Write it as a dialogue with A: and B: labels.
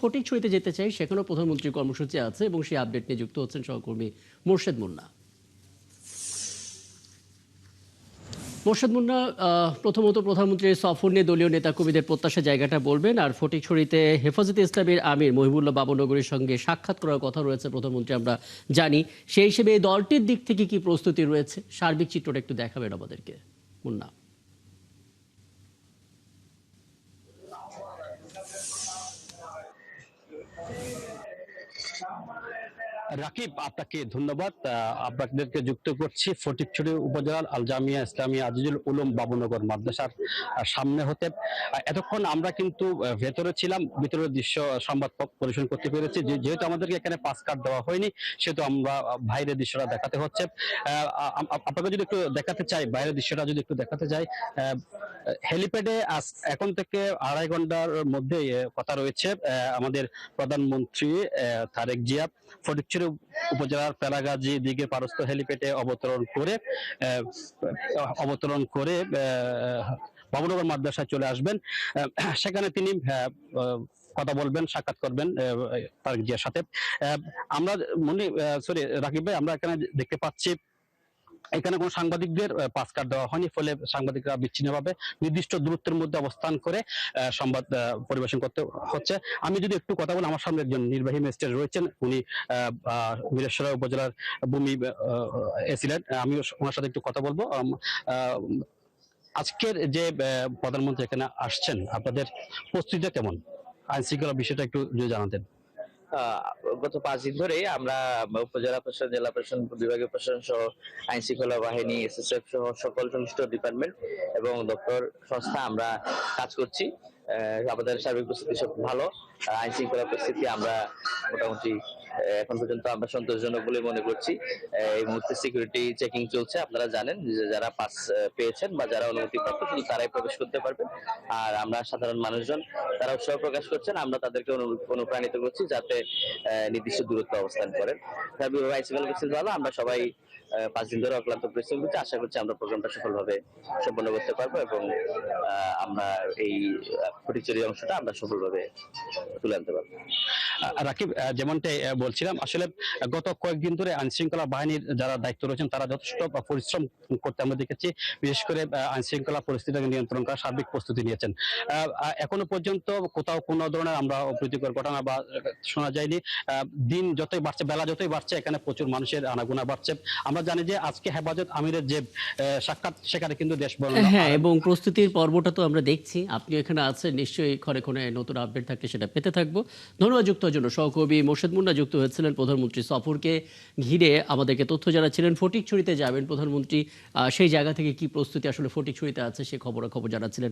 A: ফটিকছড়িতে যেতে চাই, সেখানেও প্রধানমন্ত্রীর কর্মসূচি আছে এবং সেই আপডেট নিয়ে যুক্ত হচ্ছেন সহকর্মী মোর্শেদ মুন্না। মোর্শেদ মুন্না, প্রথমত প্রধানমন্ত্রীর সফর নিয়ে দলীয় নেতাকর্মীদের প্রত্যাশা জায়গাটা বলবেন, আর ফটিকছড়িতে হেফাজতে ইসলামের আমির মহিবুল্লাহ বাবুনগরীর সঙ্গে সাক্ষাৎ করার কথা রয়েছে প্রধানমন্ত্রী, আমরা জানি। সেই হিসেবে এই দলটির দিক থেকে কি প্রস্তুতি রয়েছে, সার্বিক চিত্রটা একটু দেখাবেন আমাদেরকে মুন্না।
B: রাকিব, আপনাকে ধন্যবাদ। আপনাদেরকে যুক্ত করছি ফটিকছড়ি উপজেলার আল জামিয়া ইসলামিয়া আজিজুল উলুম বাবুনগর মাদ্রাসার সামনে হতে। এতক্ষণ আমরা কিন্তু ভেতরে ছিলাম, ভিতরের দৃশ্য সংবাদ পরিবেশন করতে পেরেছি। যেহেতু আমাদেরকে এখানে পাস কার্ড দেওয়া হয়নি, সেহেতু আমরা বাইরের দৃশ্যটা দেখাতে হচ্ছে। আপনাকে যদি একটু দেখাতে চাই, বাইরের দৃশ্যটা যদি একটু দেখাতে চাই, হেলিপ্যাডে এখন থেকে 2.5 ঘন্টার মধ্যে কথা রয়েছে আমাদের প্রধানমন্ত্রী তারেক জিয়া ফটিকছড়ি উপজেলার পেলাগাজী দিকে পারস্ত হেলিপ্যাডে অবতরণ করে বাবুনগর মাদ্রাসায় চলে আসবেন। সেখানে তিনি কথা বলবেন, সাক্ষাৎ করবেন তারেক জিয়ার সাথে। আমরা রাকিব ভাই, আমরা এখানে দেখতে পাচ্ছি এখানে কোনো সাংবাদিকদের পাস কার্ড দেওয়া হয়নি, ফলে সাংবাদিকরা বিচ্ছিন্নভাবে নির্দিষ্ট দূরত্বের মধ্যে অবস্থান করে সংবাদ পরিবেশন করতে হচ্ছে। আমি যদি একটু কথা বলি, আমার সামনে একজন নির্বাহী ম্যাজিস্ট্রেট রয়েছেন, উনি মিরেশ্বরা উপজেলার ভূমি ছিলেন। আমি ওনার সাথে একটু কথা বলবো। আজকের যে প্রধানমন্ত্রী এখানে আসছেন, আপনাদের প্রস্তুতিটা কেমন, আইন শৃঙ্খলা বিষয়টা একটু যদি জানাতেন।
C: গত 5 দিন ধরে আমরা উপজেলা প্রশাসন, জেলা প্রশাসন, বিভাগীয় প্রশাসন সহ আইন শৃঙ্খলা বাহিনী, এসএসএফ সহ সকল সংশ্লিষ্ট ডিপার্টমেন্ট এবং দপ্তর সংস্থা আমরা কাজ করছি। আমাদের সার্বিক পরিস্থিতি সব ভালো। আইন শৃঙ্খলা পরিস্থিতি আমরা মোটামুটি এখন পর্যন্ত আমরা সন্তোষজনক বলে মনে করছি। এই মুহূর্তে সিকিউরিটি চেকিং চলছে। আপনারা জানেন যে যারা পাস পেয়েছেন বা যারা অনুমতিপ্রাপ্ত শুধু তারাই প্রবেশ করতে পারবেন। আর আমরা সাধারণ মানুষজন তারা উৎসাহ প্রকাশ করছেন, আমরা তাদেরকে অনুপ্রাণিত করছি যাতে নির্দিষ্ট দূরত্ব অবস্থান করেন। আইন শৃঙ্খলা পরিস্থিতি ভালো। আমরা সবাই 5 দিন ধরে অক্লান্ত পরিশ্রম করছি। আশা করছি আমরা প্রোগ্রামটা সফলভাবে সম্পন্ন করতে পারবো এবং আমরা এই ফটিকছড়ি অংশটা আমরা সফলভাবে তুলে আনতে পারবো।
B: রাকিব, যেমনটাই বলছিলাম, আসলে গত কয়েকদিন ধরে আইন শৃঙ্খলা বাহিনীর যারা দায়িত্ব রয়েছেন তারা যথেষ্ট পরিশ্রম করতে আমরা দেখেছি। বিশেষ করে আইন শৃঙ্খলা পরিস্থিতিকে নিয়ন্ত্রণ করার সার্বিক প্রস্তুতি নিয়েছেন। এখনো পর্যন্ত কোথাও কোনো ধরনের আমরা অপ্রীতিকর ঘটনা বা শোনা যায়নি। দিন যতই বাড়ছে, বেলা যতই বাড়ছে, এখানে প্রচুর মানুষের আনাগোনা বাড়ছে। আমরা জানি যে আজকে হেফাজত আমিরের যে সাক্ষাৎ, সেখানে কিন্তু দেশ
A: হ্যাঁ, এবং প্রস্তুতির পর্বটা তো আমরা দেখছি, আপনি এখানে আছেন, নিশ্চয়ই ক্ষণে ক্ষণে নতুন আপডেট থাকলে সেটা পেতে থাকবো। ধন্যবাদ যুক্ত হওয়ার জন্য। সহকর্মী মোর্শেদ মুন্না যুক্ত হয়েছিলেন প্রধানমন্ত্রী সফরকে ঘিরে, আমাদেরকে তথ্য জানাচ্ছিলেন। ফটিকছড়িতে যাবেন প্রধানমন্ত্রী, সেই জায়গা থেকে কি প্রস্তুতি আসলে ফটিকছড়িতে আছে সে খবরাখবর জানাচ্ছিলেন।